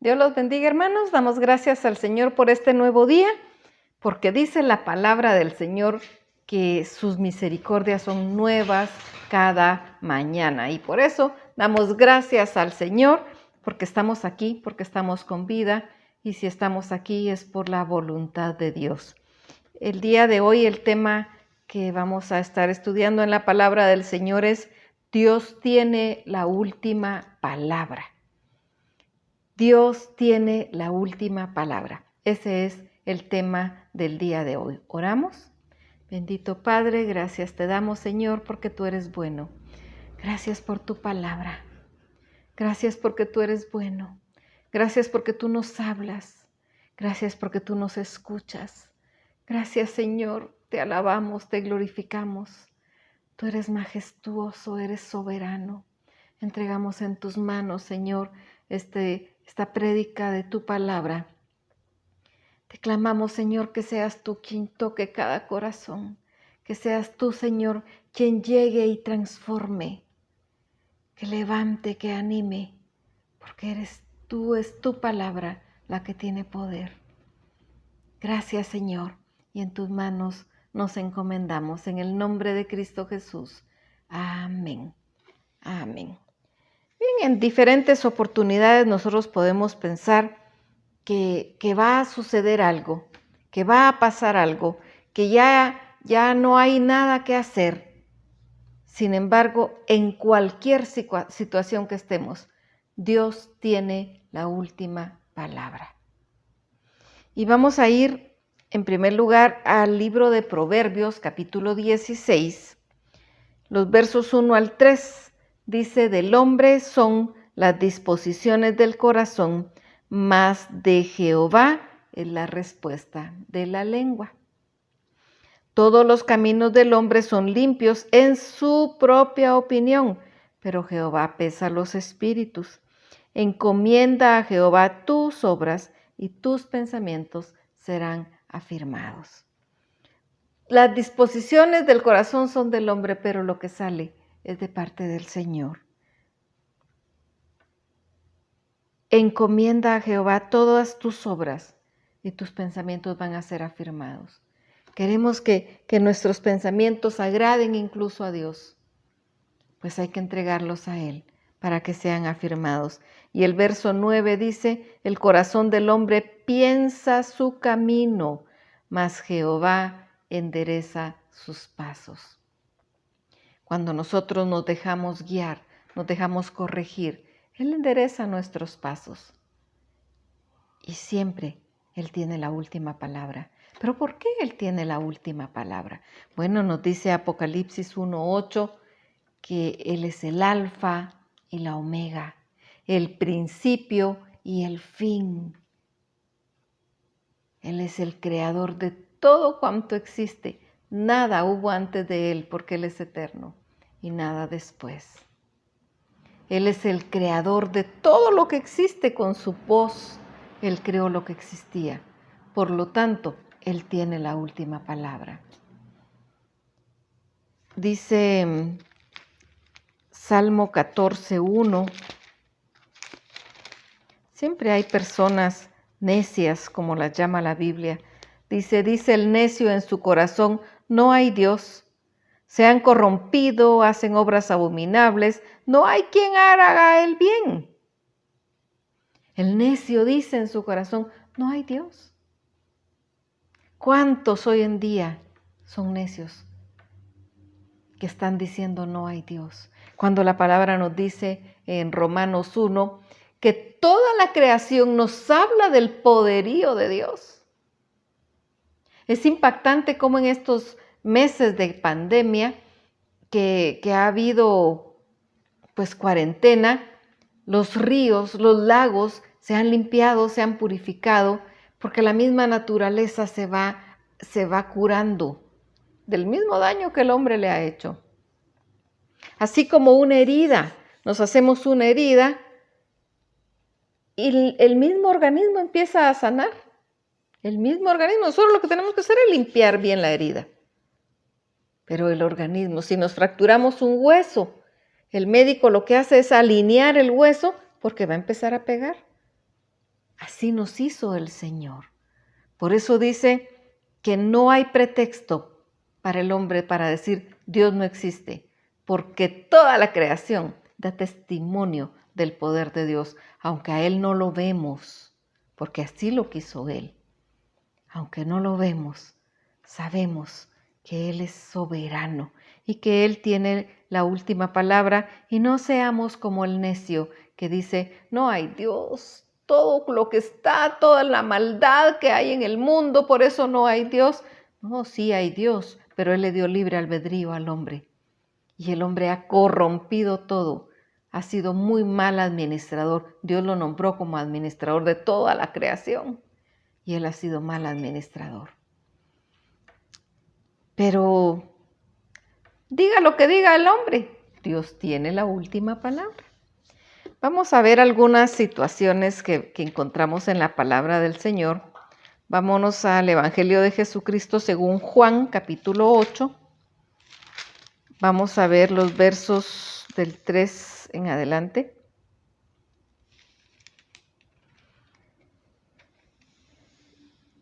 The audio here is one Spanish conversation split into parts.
Dios los bendiga, hermanos. Damos gracias al Señor por este nuevo día, porque dice la palabra del Señor que sus misericordias son nuevas cada mañana. Y por eso damos gracias al Señor, porque estamos aquí, porque estamos con vida. Y si estamos aquí es por la voluntad de Dios. El día de hoy el tema que vamos a estar estudiando en la palabra del Señor es Dios tiene la última palabra. Dios tiene la última palabra. Ese es el tema del día de hoy. ¿Oramos? Bendito Padre, gracias te damos, Señor, porque tú eres bueno. Gracias por tu palabra. Gracias porque tú eres bueno. Gracias porque tú nos hablas. Gracias porque tú nos escuchas. Gracias, Señor, te alabamos, te glorificamos. Tú eres majestuoso, eres soberano. Entregamos en tus manos, Señor, esta prédica de tu palabra. Te clamamos, Señor, que seas tú quien toque cada corazón, que seas tú, Señor, quien llegue y transforme, que levante, que anime, porque eres tú, es tu palabra la que tiene poder. Gracias, Señor, y en tus manos nos encomendamos, en el nombre de Cristo Jesús. Amén. Amén. Bien, en diferentes oportunidades nosotros podemos pensar que va a suceder algo, que va a pasar algo, que ya no hay nada que hacer. Sin embargo, en cualquier situación que estemos, Dios tiene la última palabra. Y vamos a ir, en primer lugar, al libro de Proverbios, capítulo 16, los versos 1 al 3. Dice, del hombre son las disposiciones del corazón, mas de Jehová es la respuesta de la lengua. Todos los caminos del hombre son limpios en su propia opinión, pero Jehová pesa los espíritus. Encomienda a Jehová tus obras y tus pensamientos serán afirmados. Las disposiciones del corazón son del hombre, pero lo que sale es de parte del Señor. Encomienda a Jehová todas tus obras y tus pensamientos van a ser afirmados. Queremos que nuestros pensamientos agraden incluso a Dios, pues hay que entregarlos a Él para que sean afirmados. Y el verso 9 dice, el corazón del hombre piensa su camino, mas Jehová endereza sus pasos. Cuando nosotros nos dejamos guiar, nos dejamos corregir, Él endereza nuestros pasos. Y siempre Él tiene la última palabra. ¿Pero por qué Él tiene la última palabra? Bueno, nos dice Apocalipsis 1:8 que Él es el alfa y la omega, el principio y el fin. Él es el creador de todo cuanto existe. Nada hubo antes de Él porque Él es eterno y nada después. Él es el creador de todo lo que existe con su voz. Él creó lo que existía. Por lo tanto, Él tiene la última palabra. Dice Salmo 14:1. Siempre hay personas necias, como las llama la Biblia. Dice el necio en su corazón, no hay Dios. Se han corrompido, hacen obras abominables, no hay quien haga el bien. El necio dice en su corazón, no hay Dios. ¿Cuántos hoy en día son necios que están diciendo no hay Dios? Cuando la palabra nos dice en Romanos 1 que toda la creación nos habla del poderío de Dios. Es impactante cómo en estos meses de pandemia que ha habido pues cuarentena, los ríos, los lagos se han limpiado, se han purificado, porque la misma naturaleza se va curando del mismo daño que el hombre le ha hecho. Así como una herida, nos hacemos una herida y el mismo organismo empieza a sanar. El mismo organismo, solo lo que tenemos que hacer es limpiar bien la herida. Pero el organismo, si nos fracturamos un hueso, el médico lo que hace es alinear el hueso porque va a empezar a pegar. Así nos hizo el Señor. Por eso dice que no hay pretexto para el hombre para decir Dios no existe, porque toda la creación da testimonio del poder de Dios, aunque a Él no lo vemos, porque así lo quiso Él. Aunque no lo vemos, sabemos que Él es soberano y que Él tiene la última palabra, y no seamos como el necio que dice, no hay Dios, todo lo que está, toda la maldad que hay en el mundo, por eso no hay Dios. No, sí hay Dios, pero Él le dio libre albedrío al hombre. Y el hombre ha corrompido todo, ha sido muy mal administrador. Dios lo nombró como administrador de toda la creación y Él ha sido mal administrador. Pero diga lo que diga el hombre, Dios tiene la última palabra. Vamos a ver algunas situaciones que encontramos en la palabra del Señor. Vámonos al Evangelio de Jesucristo según Juan, capítulo 8. Vamos a ver los versos del 3 en adelante.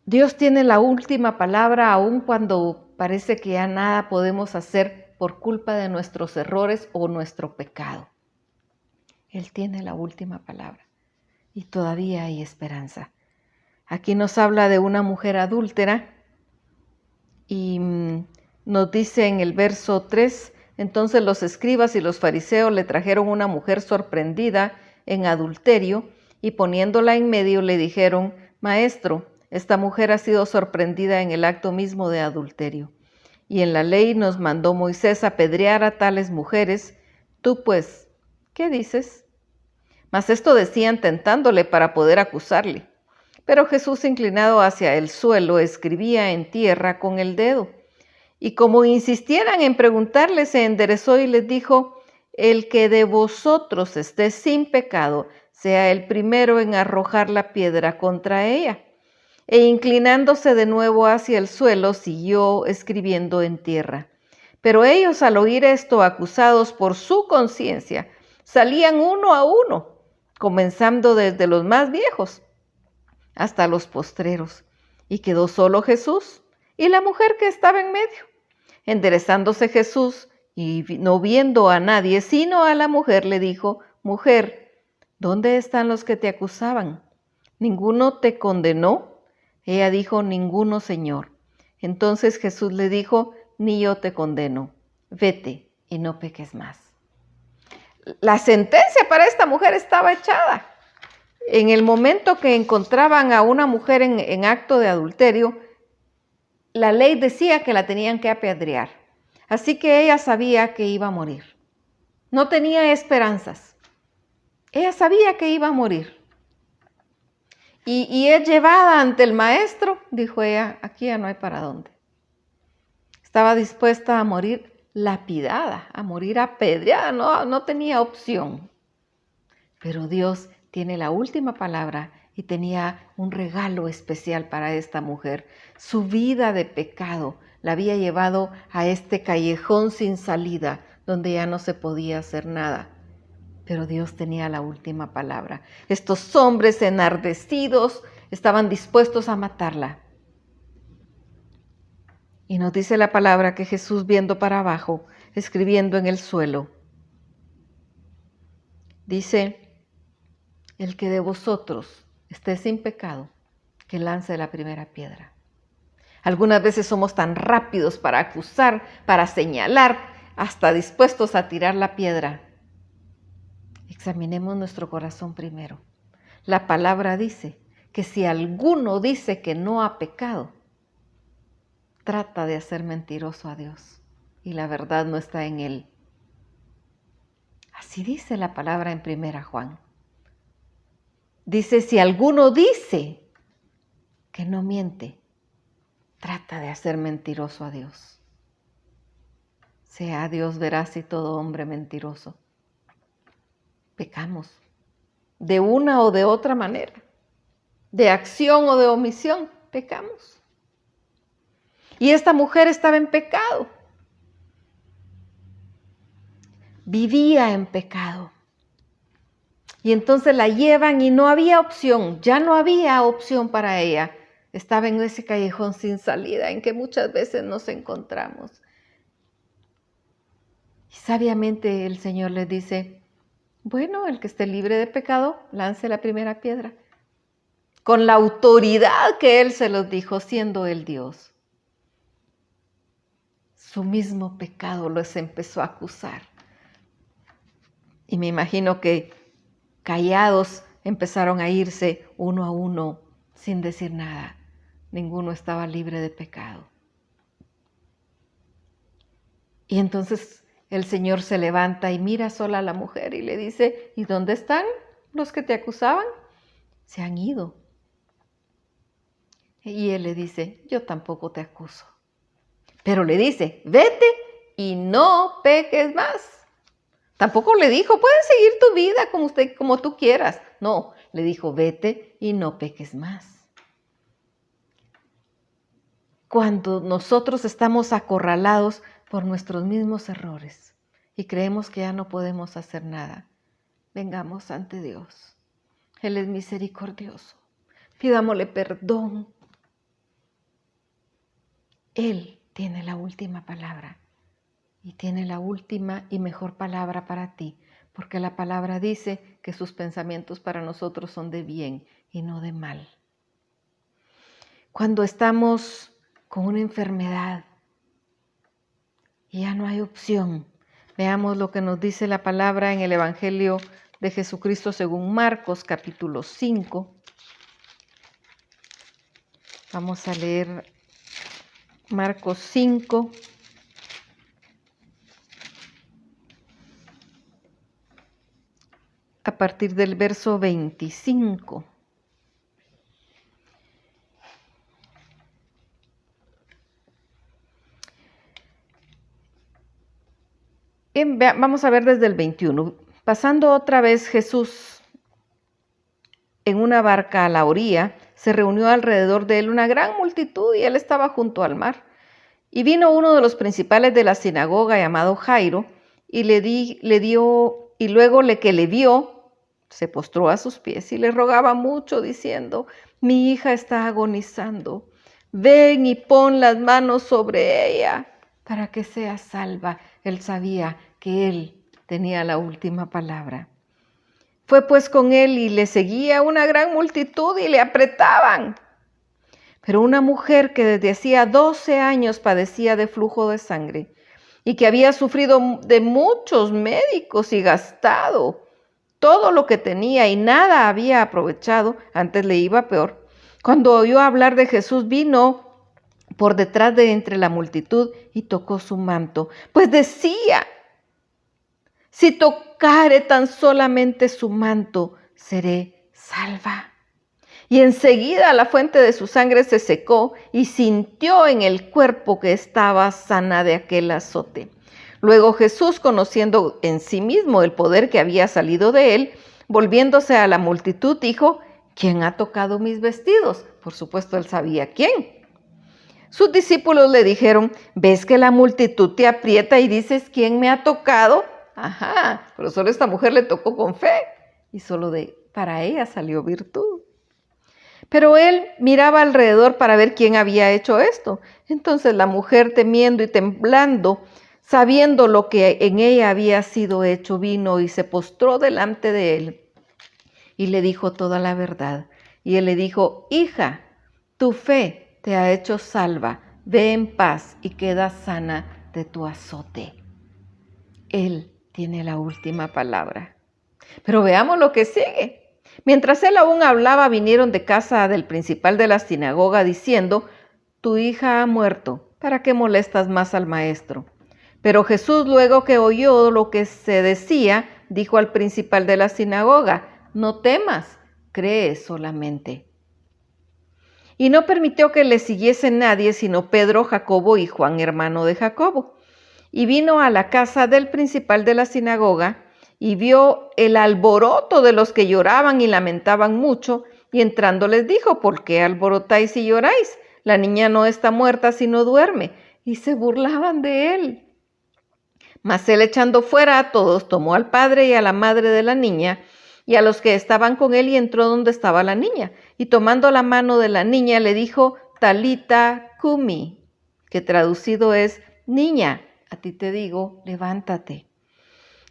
Dios tiene la última palabra aun cuando parece que ya nada podemos hacer por culpa de nuestros errores o nuestro pecado. Él tiene la última palabra y todavía hay esperanza. Aquí nos habla de una mujer adúltera y nos dice en el verso 3, entonces los escribas y los fariseos le trajeron una mujer sorprendida en adulterio y poniéndola en medio le dijeron, Maestro, esta mujer ha sido sorprendida en el acto mismo de adulterio. Y en la ley nos mandó Moisés apedrear a tales mujeres. Tú pues, ¿qué dices? Mas esto decían tentándole para poder acusarle. Pero Jesús, inclinado hacia el suelo, escribía en tierra con el dedo. Y como insistieran en preguntarle, se enderezó y les dijo, el que de vosotros esté sin pecado, sea el primero en arrojar la piedra contra ella. E inclinándose de nuevo hacia el suelo, siguió escribiendo en tierra. Pero ellos, al oír esto, acusados por su conciencia, salían uno a uno, comenzando desde los más viejos hasta los postreros. Y quedó solo Jesús y la mujer que estaba en medio. Enderezándose Jesús y no viendo a nadie, sino a la mujer, le dijo, Mujer, ¿dónde están los que te acusaban? ¿Ninguno te condenó? Ella dijo, ninguno, Señor. Entonces Jesús le dijo, ni yo te condeno. Vete y no peques más. La sentencia para esta mujer estaba echada. En el momento que encontraban a una mujer en acto de adulterio, la ley decía que la tenían que apedrear. Así que ella sabía que iba a morir. No tenía esperanzas. Ella sabía que iba a morir. Y es llevada ante el maestro, dijo ella, aquí ya no hay para dónde. Estaba dispuesta a morir lapidada, a morir apedreada, no tenía opción. Pero Dios tiene la última palabra y tenía un regalo especial para esta mujer. Su vida de pecado la había llevado a este callejón sin salida, donde ya no se podía hacer nada. Pero Dios tenía la última palabra. Estos hombres enardecidos estaban dispuestos a matarla. Y nos dice la palabra que Jesús, viendo para abajo, escribiendo en el suelo, dice, el que de vosotros esté sin pecado, que lance la primera piedra. Algunas veces somos tan rápidos para acusar, para señalar, hasta dispuestos a tirar la piedra. Examinemos nuestro corazón primero. La palabra dice que si alguno dice que no ha pecado, trata de hacer mentiroso a Dios y la verdad no está en él. Así dice la palabra en 1 Juan. Dice, si alguno dice que no miente, trata de hacer mentiroso a Dios. Sea Dios veraz y todo hombre mentiroso. Pecamos de una o de otra manera, de acción o de omisión, pecamos. Y esta mujer estaba en pecado, vivía en pecado. Y entonces la llevan y no había opción, ya no había opción para ella. Estaba en ese callejón sin salida en que muchas veces nos encontramos. Y sabiamente el Señor les dice, bueno, el que esté libre de pecado, lance la primera piedra. Con la autoridad que Él se los dijo, siendo Él Dios. Su mismo pecado los empezó a acusar. Y me imagino que callados empezaron a irse uno a uno sin decir nada. Ninguno estaba libre de pecado. Y entonces el Señor se levanta y mira sola a la mujer y le dice, ¿y dónde están los que te acusaban? Se han ido. Y Él le dice, yo tampoco te acuso. Pero le dice, vete y no peques más. Tampoco le dijo, puedes seguir tu vida como tú quieras. No, le dijo, vete y no peques más. Cuando nosotros estamos acorralados por nuestros mismos errores y creemos que ya no podemos hacer nada, vengamos ante Dios. Él es misericordioso. Pidámosle perdón. Él tiene la última palabra y tiene la última y mejor palabra para ti, porque la palabra dice que sus pensamientos para nosotros son de bien y no de mal. Cuando estamos con una enfermedad y ya no hay opción, veamos lo que nos dice la palabra en el Evangelio de Jesucristo según Marcos, capítulo 5. Vamos a leer Marcos 5. A partir del verso 25. Vamos a ver desde el 21. Pasando otra vez Jesús en una barca a la orilla, se reunió alrededor de él una gran multitud y él estaba junto al mar. Y vino uno de los principales de la sinagoga llamado Jairo y y luego que le vio, se postró a sus pies y le rogaba mucho diciendo, mi hija está agonizando, ven y pon las manos sobre ella para que sea salva. Él sabía que él tenía la última palabra. Fue pues con él y le seguía una gran multitud y le apretaban. Pero una mujer que desde hacía 12 años padecía de flujo de sangre y que había sufrido de muchos médicos y gastado todo lo que tenía y nada había aprovechado, antes le iba peor, cuando oyó hablar de Jesús vino por detrás de entre la multitud y tocó su manto, pues decía, si tocare tan solamente su manto, seré salva. Y enseguida la fuente de su sangre se secó y sintió en el cuerpo que estaba sana de aquel azote. Luego Jesús, conociendo en sí mismo el poder que había salido de él, volviéndose a la multitud, dijo, ¿quién ha tocado mis vestidos? Por supuesto, él sabía quién. Sus discípulos le dijeron, ¿ves que la multitud te aprieta y dices, ¿quién me ha tocado? Ajá, pero solo esta mujer le tocó con fe y solo para ella salió virtud. Pero él miraba alrededor para ver quién había hecho esto. Entonces la mujer, temiendo y temblando, sabiendo lo que en ella había sido hecho, vino y se postró delante de él y le dijo toda la verdad. Y él le dijo, hija, tu fe te ha hecho salva, ve en paz y queda sana de tu azote. Él tiene la última palabra. Pero veamos lo que sigue. Mientras él aún hablaba, vinieron de casa del principal de la sinagoga diciendo, tu hija ha muerto, ¿para qué molestas más al maestro? Pero Jesús, luego que oyó lo que se decía, dijo al principal de la sinagoga, no temas, cree solamente. Y no permitió que le siguiese nadie, sino Pedro, Jacobo y Juan, hermano de Jacobo. Y vino a la casa del principal de la sinagoga, y vio el alboroto de los que lloraban y lamentaban mucho, y entrando les dijo, ¿por qué alborotáis y lloráis? La niña no está muerta, sino duerme. Y se burlaban de él. Mas él, echando fuera a todos, tomó al padre y a la madre de la niña, y a los que estaban con él y entró donde estaba la niña. Y tomando la mano de la niña le dijo, Talita Cumi, que traducido es, niña, a ti te digo, levántate.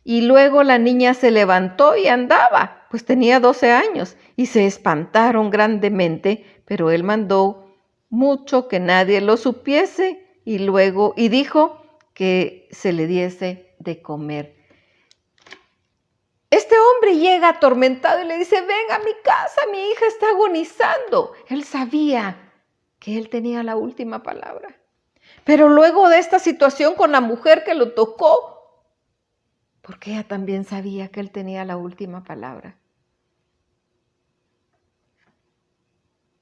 Y luego la niña se levantó y andaba, pues tenía 12 años, y se espantaron grandemente, pero él mandó mucho que nadie lo supiese, y dijo que se le diese de comer. Este hombre llega atormentado y le dice, ven a mi casa, mi hija está agonizando. Él sabía que él tenía la última palabra. Pero luego de esta situación con la mujer que lo tocó, porque ella también sabía que él tenía la última palabra.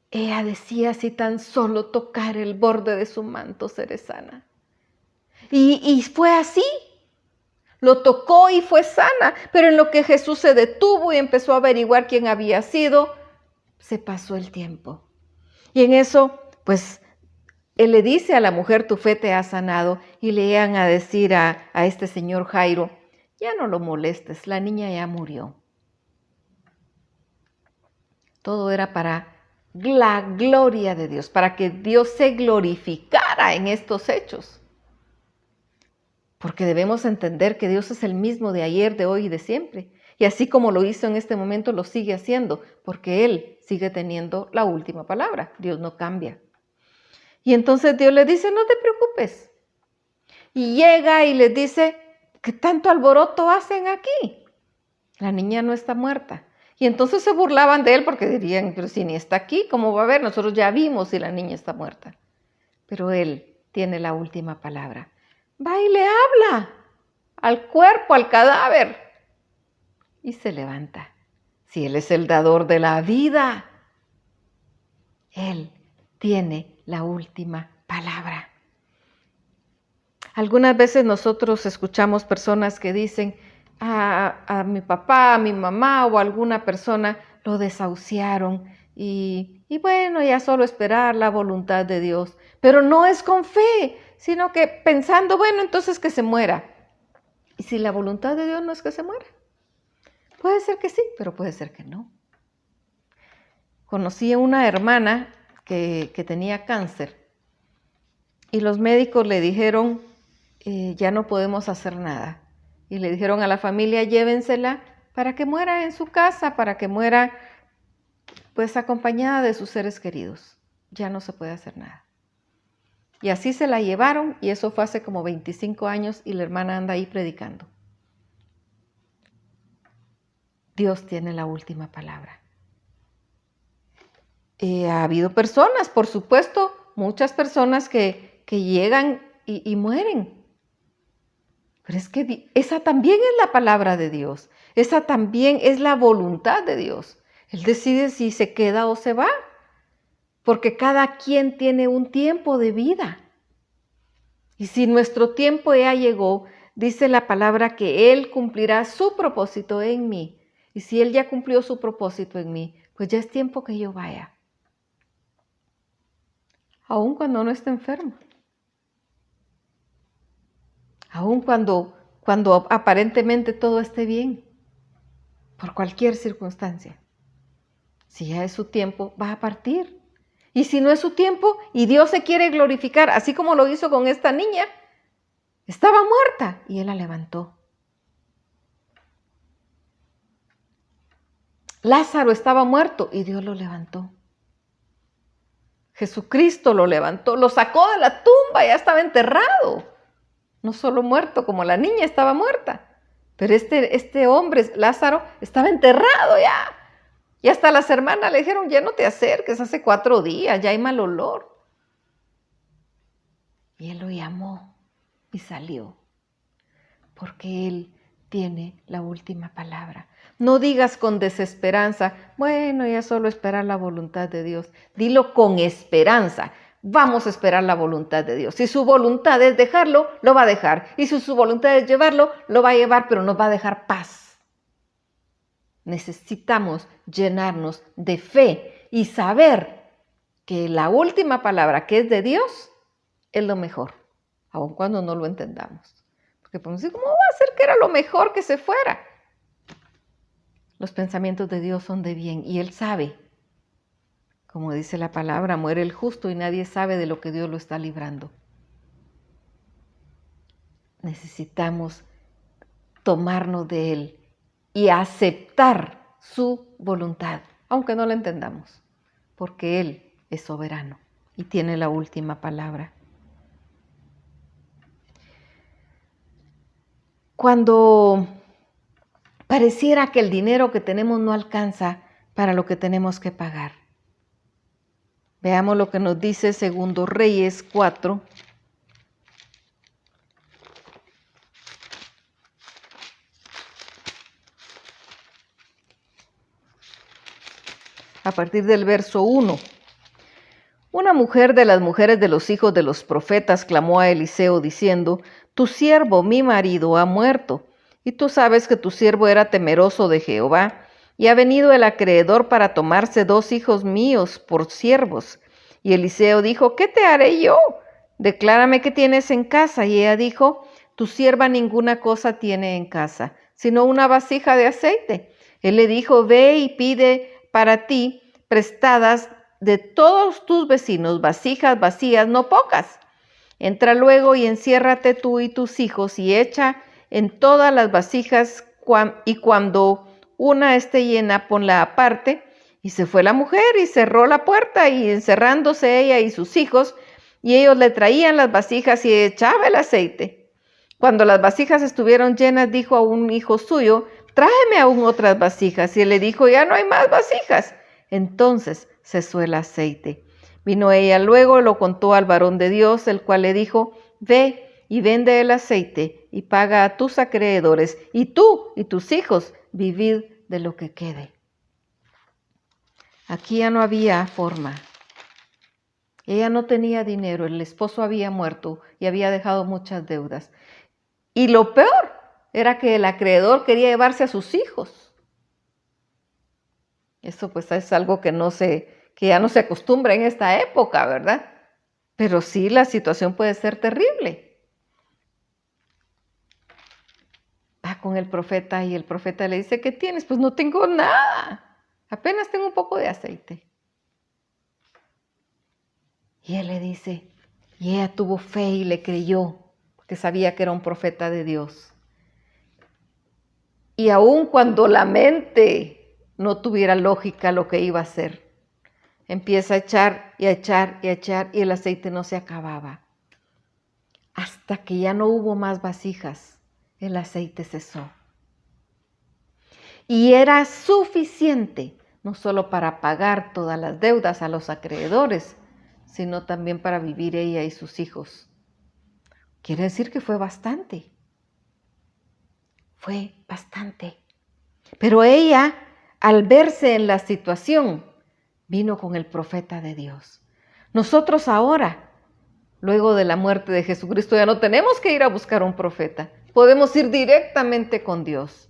Ella decía, si tan solo tocar el borde de su manto seré sana. Y fue así. Lo tocó y fue sana, pero en lo que Jesús se detuvo y empezó a averiguar quién había sido, se pasó el tiempo. Y en eso, pues, él le dice a la mujer, tu fe te ha sanado, y le iban a decir a este señor Jairo, ya no lo molestes, la niña ya murió. Todo era para la gloria de Dios, para que Dios se glorificara en estos hechos. Porque debemos entender que Dios es el mismo de ayer, de hoy y de siempre. Y así como lo hizo en este momento, lo sigue haciendo, porque Él sigue teniendo la última palabra. Dios no cambia. Y entonces Dios le dice, no te preocupes. Y llega y les dice, ¿qué tanto alboroto hacen aquí? La niña no está muerta. Y entonces se burlaban de él porque dirían, pero si ni está aquí, ¿cómo va a ver? Nosotros ya vimos si la niña está muerta. Pero Él tiene la última palabra. Va y le habla al cuerpo, al cadáver. Y se levanta. Si Él es el dador de la vida, Él tiene la última palabra. Algunas veces nosotros escuchamos personas que dicen a mi papá, a mi mamá o a alguna persona lo desahuciaron y bueno, ya solo esperar la voluntad de Dios. Pero no es con fe, sino que pensando, bueno, entonces que se muera. ¿Y si la voluntad de Dios no es que se muera? Puede ser que sí, pero puede ser que no. Conocí a una hermana que tenía cáncer y los médicos le dijeron, ya no podemos hacer nada. Y le dijeron a la familia, llévensela para que muera en su casa, para que muera pues acompañada de sus seres queridos. Ya no se puede hacer nada. Y así se la llevaron y eso fue hace como 25 años y la hermana anda ahí predicando. Dios tiene la última palabra. Ha habido personas, por supuesto, muchas personas que llegan y mueren. Pero es que esa también es la palabra de Dios. Esa también es la voluntad de Dios. Él decide si se queda o se va. Porque cada quien tiene un tiempo de vida. Y si nuestro tiempo ya llegó, dice la palabra que Él cumplirá su propósito en mí. Y si Él ya cumplió su propósito en mí, pues ya es tiempo que yo vaya. Aun cuando no esté enfermo. Aun cuando aparentemente todo esté bien, por cualquier circunstancia. Si ya es su tiempo, va a partir. Y si no es su tiempo y Dios se quiere glorificar, así como lo hizo con esta niña, estaba muerta y Él la levantó. Lázaro estaba muerto y Dios lo levantó. Jesucristo lo levantó, lo sacó de la tumba, ya estaba enterrado. No solo muerto, como la niña estaba muerta, pero este hombre, Lázaro, estaba enterrado ya. Y hasta las hermanas le dijeron, ya no te acerques, hace 4 días, ya hay mal olor. Y Él lo llamó y salió, porque Él tiene la última palabra. No digas con desesperanza, bueno, ya solo esperar la voluntad de Dios. Dilo con esperanza. Vamos a esperar la voluntad de Dios. Si su voluntad es dejarlo, lo va a dejar. Y si su voluntad es llevarlo, lo va a llevar, pero nos va a dejar paz. Necesitamos llenarnos de fe y saber que la última palabra que es de Dios es lo mejor, aun cuando no lo entendamos. Porque podemos decir, ¿cómo va a ser que era lo mejor que se fuera? los pensamientos de Dios son de bien y Él sabe. Como dice la palabra, muere el justo y nadie sabe de lo que Dios lo está librando. Necesitamos tomarnos de Él y aceptar su voluntad, aunque no la entendamos, porque Él es soberano y tiene la última palabra. Cuando pareciera que el dinero que tenemos no alcanza para lo que tenemos que pagar. Veamos lo que nos dice Segundo Reyes 4. A partir del verso 1. Una mujer de las mujeres de los hijos de los profetas clamó a Eliseo diciendo: Tu siervo, mi marido, ha muerto, y tú sabes que tu siervo era temeroso de Jehová, y ha venido el acreedor para tomarse 2 hijos míos por siervos. Y Eliseo dijo: ¿Qué te haré yo? Declárame qué tienes en casa. Y ella dijo: Tu sierva ninguna cosa tiene en casa, sino una vasija de aceite. Él le dijo: Ve y pide para ti prestadas de todos tus vecinos vasijas vacías, no pocas. Entra luego y enciérrate tú y tus hijos y echa en todas las vasijas y cuando una esté llena, ponla aparte. Y se fue la mujer y cerró la puerta y encerrándose ella y sus hijos, y ellos le traían las vasijas y echaba el aceite. Cuando las vasijas estuvieron llenas, dijo a un hijo suyo: Tráeme aún otras vasijas. Y él le dijo: Ya no hay más vasijas. Entonces cesó el aceite. Vino ella luego, lo contó al varón de Dios, el cual le dijo: Ve y vende el aceite y paga a tus acreedores, y tú y tus hijos vivid de lo que quede. Aquí ya no había forma. Ella no tenía dinero, el esposo había muerto y había dejado muchas deudas. Y lo peor era que el acreedor quería llevarse a sus hijos. Eso pues es algo que ya no se acostumbra en esta época, ¿verdad? Pero sí, la situación puede ser terrible. Va con el profeta y el profeta le dice: ¿Qué tienes? Pues no tengo nada. Apenas tengo un poco de aceite. Y él le dice, y ella tuvo fe y le creyó, porque sabía que era un profeta de Dios. Y aun cuando la mente no tuviera lógica lo que iba a hacer, empieza a echar y a echar y a echar y el aceite no se acababa. Hasta que ya no hubo más vasijas, el aceite cesó. Y era suficiente, no solo para pagar todas las deudas a los acreedores, sino también para vivir ella y sus hijos. Quiere decir que fue bastante. Fue bastante. Pero ella, al verse en la situación, vino con el profeta de Dios. Nosotros ahora, luego de la muerte de Jesucristo, ya no tenemos que ir a buscar un profeta. Podemos ir directamente con Dios.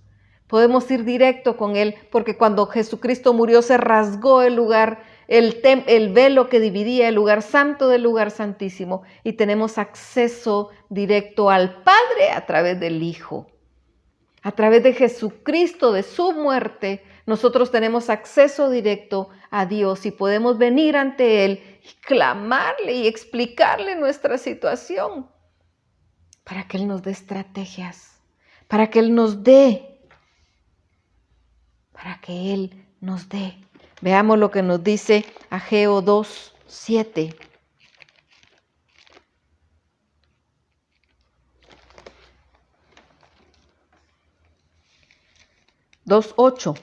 Podemos ir directo con Él, porque cuando Jesucristo murió se rasgó el lugar, el velo que dividía el lugar santo del lugar santísimo, y tenemos acceso directo al Padre a través del Hijo. A través de Jesucristo, de su muerte, nosotros tenemos acceso directo a Dios y podemos venir ante Él y clamarle y explicarle nuestra situación para que Él nos dé estrategias, para que Él nos dé. Veamos lo que nos dice Ageo 2:7. 2:8.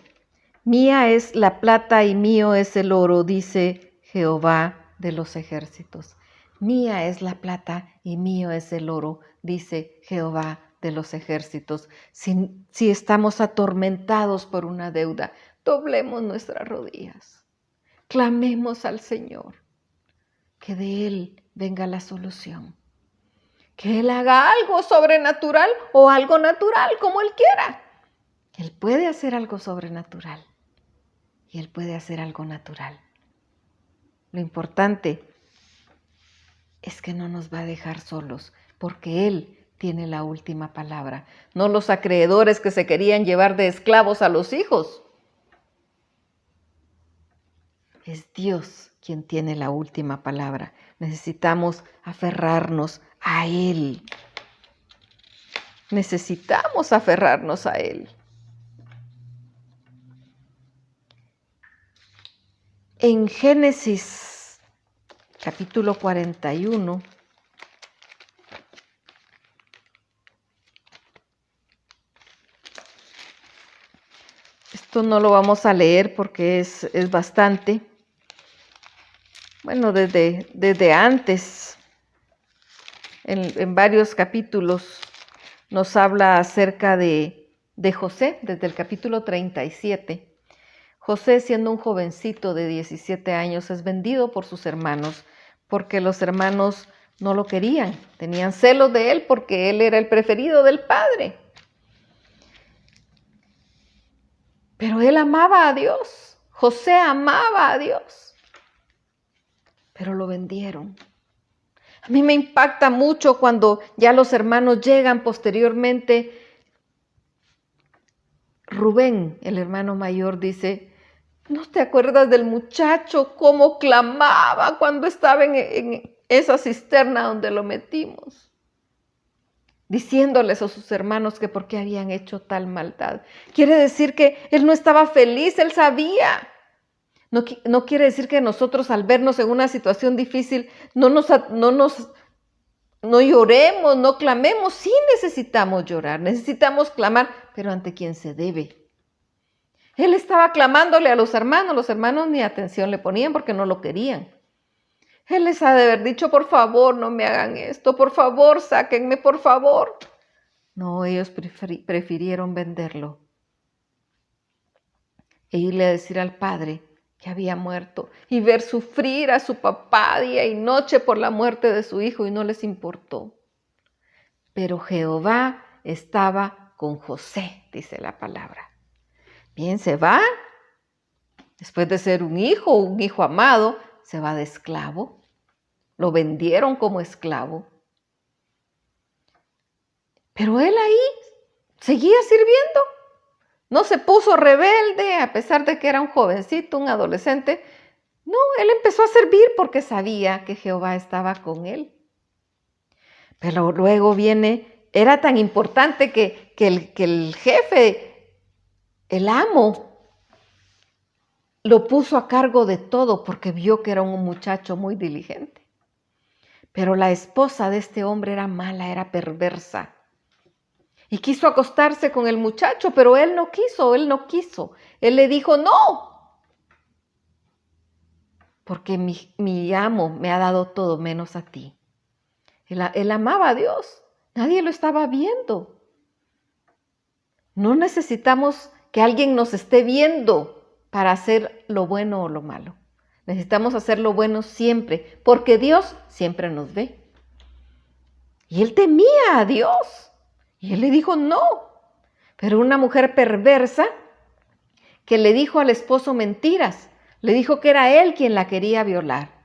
Mía es la plata y mío es el oro, dice Jehová de los ejércitos. Mía es la plata y mío es el oro, dice Jehová de los ejércitos. Si estamos atormentados por una deuda, doblemos nuestras rodillas. Clamemos al Señor, que de Él venga la solución. Que Él haga algo sobrenatural o algo natural, como Él quiera. Él puede hacer algo sobrenatural y Él puede hacer algo natural. Lo importante es que no nos va a dejar solos, porque Él tiene la última palabra. No los acreedores que se querían llevar de esclavos a los hijos. Es Dios quien tiene la última palabra. Necesitamos aferrarnos a Él. Necesitamos aferrarnos a Él. En Génesis capítulo 41, esto no lo vamos a leer porque es bastante. Bueno, desde antes, en varios capítulos, nos habla acerca de José, desde el capítulo 37. José, siendo un jovencito de 17 años, es vendido por sus hermanos, porque los hermanos no lo querían, tenían celos de él porque él era el preferido del padre. Pero él amaba a Dios, José amaba a Dios, pero lo vendieron. A mí me impacta mucho cuando ya los hermanos llegan posteriormente. Rubén, el hermano mayor, dice: ¿no te acuerdas del muchacho cómo clamaba cuando estaba en esa cisterna donde lo metimos? Diciéndoles a sus hermanos que por qué habían hecho tal maldad. Quiere decir que él no estaba feliz, él sabía. No quiere decir que nosotros, al vernos en una situación difícil, no lloremos, no clamemos. Sí necesitamos llorar, necesitamos clamar, pero ante quién se debe. Él estaba clamándole a los hermanos ni atención le ponían porque no lo querían. Él les ha de haber dicho: por favor, no me hagan esto, por favor, sáquenme, por favor. No, ellos prefirieron venderlo e irle a decir al padre que había muerto y ver sufrir a su papá día y noche por la muerte de su hijo, y no les importó. Pero Jehová estaba con José, dice la palabra. Bien, se va. Después de ser un hijo amado, se va de esclavo. Lo vendieron como esclavo. Pero él ahí seguía sirviendo. No se puso rebelde a pesar de que era un jovencito, un adolescente. No, él empezó a servir porque sabía que Jehová estaba con él. Pero luego era tan importante que el jefe, el amo, lo puso a cargo de todo porque vio que era un muchacho muy diligente. Pero la esposa de este hombre era mala, era perversa. Y quiso acostarse con el muchacho, pero él no quiso. Él le dijo: no, porque mi amo me ha dado todo menos a ti. Él amaba a Dios, nadie lo estaba viendo. No necesitamos que alguien nos esté viendo para hacer lo bueno o lo malo. Necesitamos hacer lo bueno siempre, porque Dios siempre nos ve. Y él temía a Dios. Y él le dijo: no. Pero una mujer perversa que le dijo al esposo mentiras, le dijo que era él quien la quería violar.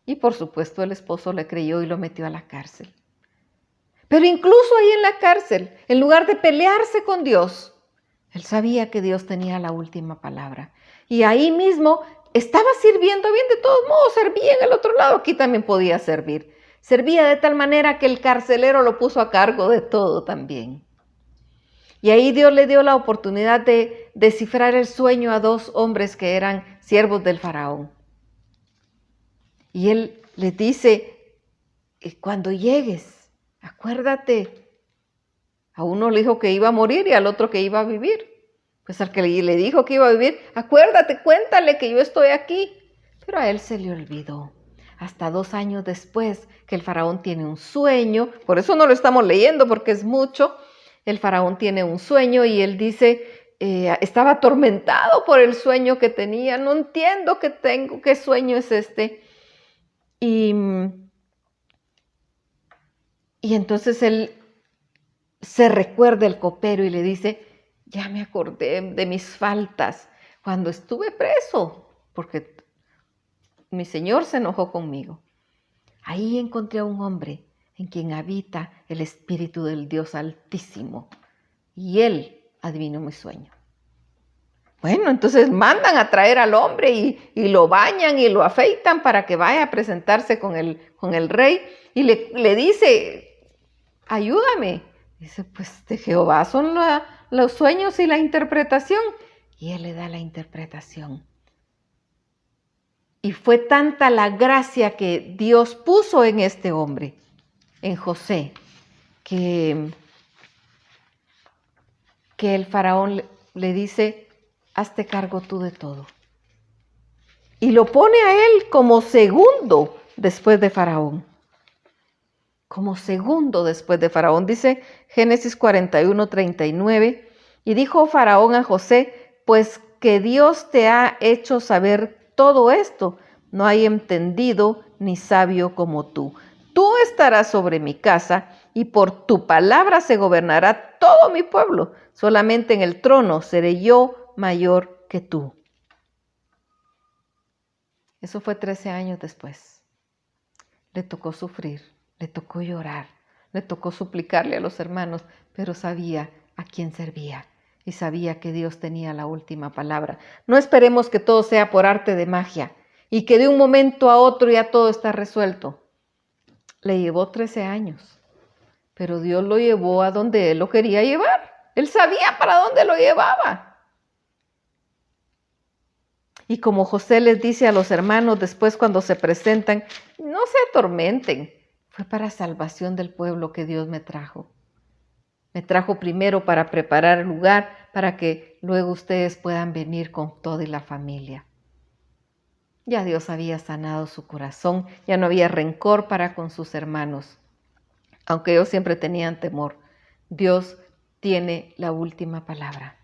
Y por supuesto el esposo le creyó y lo metió a la cárcel. Pero incluso ahí en la cárcel, en lugar de pelearse con Dios, él sabía que Dios tenía la última palabra. Y ahí mismo estaba sirviendo bien, de todos modos servía en el otro lado, aquí también podía servir. Servía de tal manera que el carcelero lo puso a cargo de todo también. Y ahí Dios le dio la oportunidad de descifrar el sueño a 2 hombres que eran siervos del faraón. Y él les dice: cuando llegues, acuérdate. A uno le dijo que iba a morir y al otro que iba a vivir. Pues al que le dijo que iba a vivir: acuérdate, cuéntale que yo estoy aquí. Pero a él se le olvidó. Hasta 2 años después que el faraón tiene un sueño, por eso no lo estamos leyendo porque es mucho. El faraón tiene un sueño y él dice: estaba atormentado por el sueño que tenía, no entiendo qué tengo, qué sueño es este. Y entonces él se recuerda el copero y le dice: ya me acordé de mis faltas cuando estuve preso, porque mi Señor se enojó conmigo. Ahí encontré a un hombre en quien habita el Espíritu del Dios Altísimo, y él adivinó mi sueño. Bueno, entonces mandan a traer al hombre y lo bañan y lo afeitan para que vaya a presentarse con el rey. Y le dice, ayúdame. Dice, pues de Jehová son los sueños y la interpretación. Y él le da la interpretación. Y fue tanta la gracia que Dios puso en este hombre, en José, que el faraón le dice, hazte cargo tú de todo. Y lo pone a él como segundo después de Faraón. Como segundo después de Faraón. Dice Génesis 41:39. Y dijo Faraón a José, pues que Dios te ha hecho saber todo esto. No hay entendido ni sabio como tú. Tú estarás sobre mi casa y por tu palabra se gobernará todo mi pueblo. Solamente en el trono seré yo mayor que tú. Eso fue 13 años después. Le tocó sufrir, le tocó llorar, le tocó suplicarle a los hermanos, pero sabía a quién servía y sabía que Dios tenía la última palabra. No esperemos que todo sea por arte de magia y que de un momento a otro ya todo está resuelto. Le llevó 13 años, pero Dios lo llevó a donde Él lo quería llevar. Él sabía para dónde lo llevaba. Y como José les dice a los hermanos después cuando se presentan, no se atormenten, fue para salvación del pueblo que Dios me trajo. Me trajo primero para preparar el lugar para que luego ustedes puedan venir con toda la familia. Ya Dios había sanado su corazón, ya no había rencor para con sus hermanos. Aunque ellos siempre tenían temor, Dios tiene la última palabra.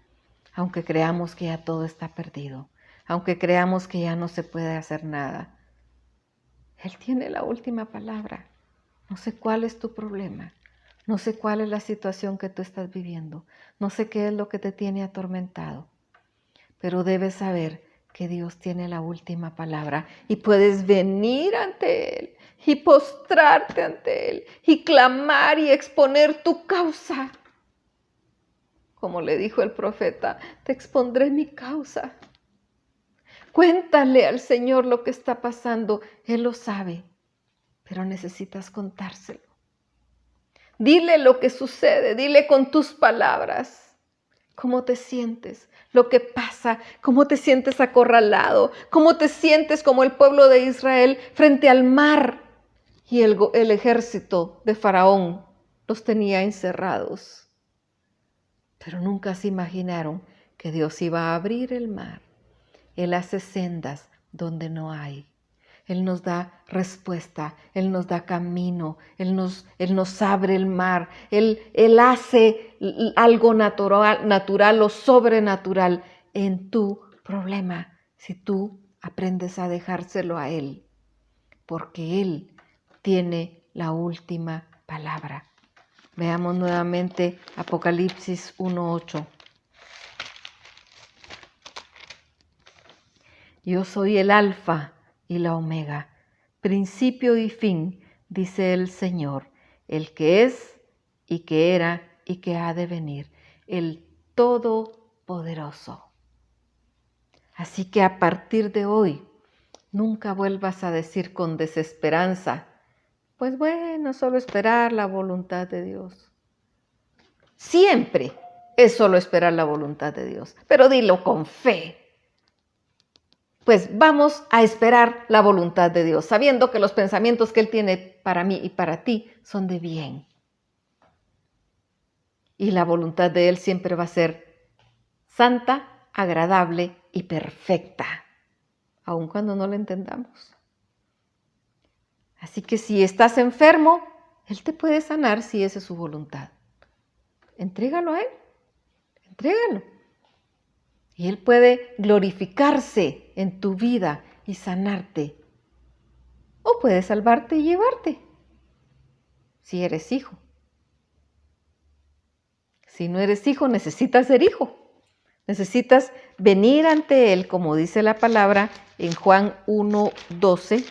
Aunque creamos que ya todo está perdido, aunque creamos que ya no se puede hacer nada, Él tiene la última palabra. No sé cuál es tu problema, no sé cuál es la situación que tú estás viviendo, no sé qué es lo que te tiene atormentado, pero debes saber que Dios tiene la última palabra y puedes venir ante Él y postrarte ante Él y clamar y exponer tu causa. Como le dijo el profeta, te expondré mi causa. Cuéntale al Señor lo que está pasando. Él lo sabe, pero necesitas contárselo. Dile lo que sucede, dile con tus palabras cómo te sientes, lo que pasa, cómo te sientes acorralado, cómo te sientes como el pueblo de Israel frente al mar y el ejército de Faraón los tenía encerrados. Pero nunca se imaginaron que Dios iba a abrir el mar. Él hace sendas donde no hay. Él nos da respuesta, Él nos da camino, Él nos abre el mar, Él hace algo natural o sobrenatural en tu problema, si tú aprendes a dejárselo a Él, porque Él tiene la última palabra. Veamos nuevamente Apocalipsis 1:8. Yo soy el Alfa y la Omega, principio y fin, dice el Señor, el que es y que era y que ha de venir, el Todopoderoso. Así que a partir de hoy, nunca vuelvas a decir con desesperanza, pues bueno, solo esperar la voluntad de Dios. Siempre es solo esperar la voluntad de Dios, pero dilo con fe. Pues vamos a esperar la voluntad de Dios, sabiendo que los pensamientos que Él tiene para mí y para ti son de bien. Y la voluntad de Él siempre va a ser santa, agradable y perfecta, aun cuando no la entendamos. Así que si estás enfermo, Él te puede sanar si esa es su voluntad. Entrégalo a Él, entrégalo. Y Él puede glorificarse en tu vida y sanarte. O puede salvarte y llevarte, si eres hijo. Si no eres hijo, necesitas ser hijo. Necesitas venir ante Él, como dice la palabra en Juan 1:12.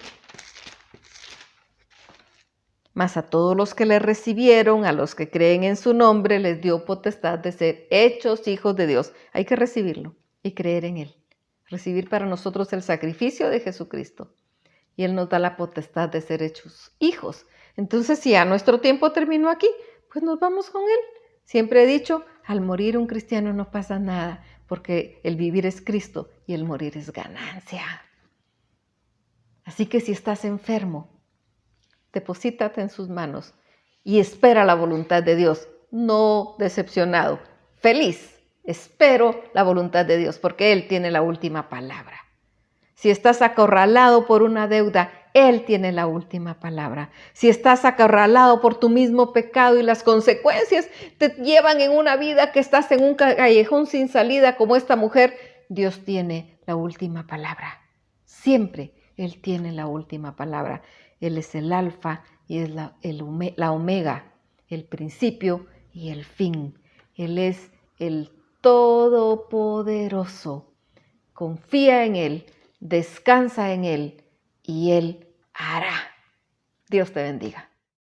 Mas a todos los que le recibieron, a los que creen en su nombre, les dio potestad de ser hechos hijos de Dios. Hay que recibirlo y creer en Él. Recibir para nosotros el sacrificio de Jesucristo. Y Él nos da la potestad de ser hechos hijos. Entonces, si ya nuestro tiempo terminó aquí, pues nos vamos con Él. Siempre he dicho, al morir un cristiano no pasa nada, porque el vivir es Cristo y el morir es ganancia. Así que si estás enfermo, deposítate en sus manos y espera la voluntad de Dios, no decepcionado, feliz. Espero la voluntad de Dios, porque Él tiene la última palabra. Si estás acorralado por una deuda, Él tiene la última palabra. Si estás acorralado por tu mismo pecado y las consecuencias te llevan en una vida que estás en un callejón sin salida como esta mujer, Dios tiene la última palabra. Siempre Él tiene la última palabra. Él es el alfa y es la omega, el principio y el fin. Él es el todopoderoso. Confía en Él. Descansa en Él y Él hará. Dios te bendiga.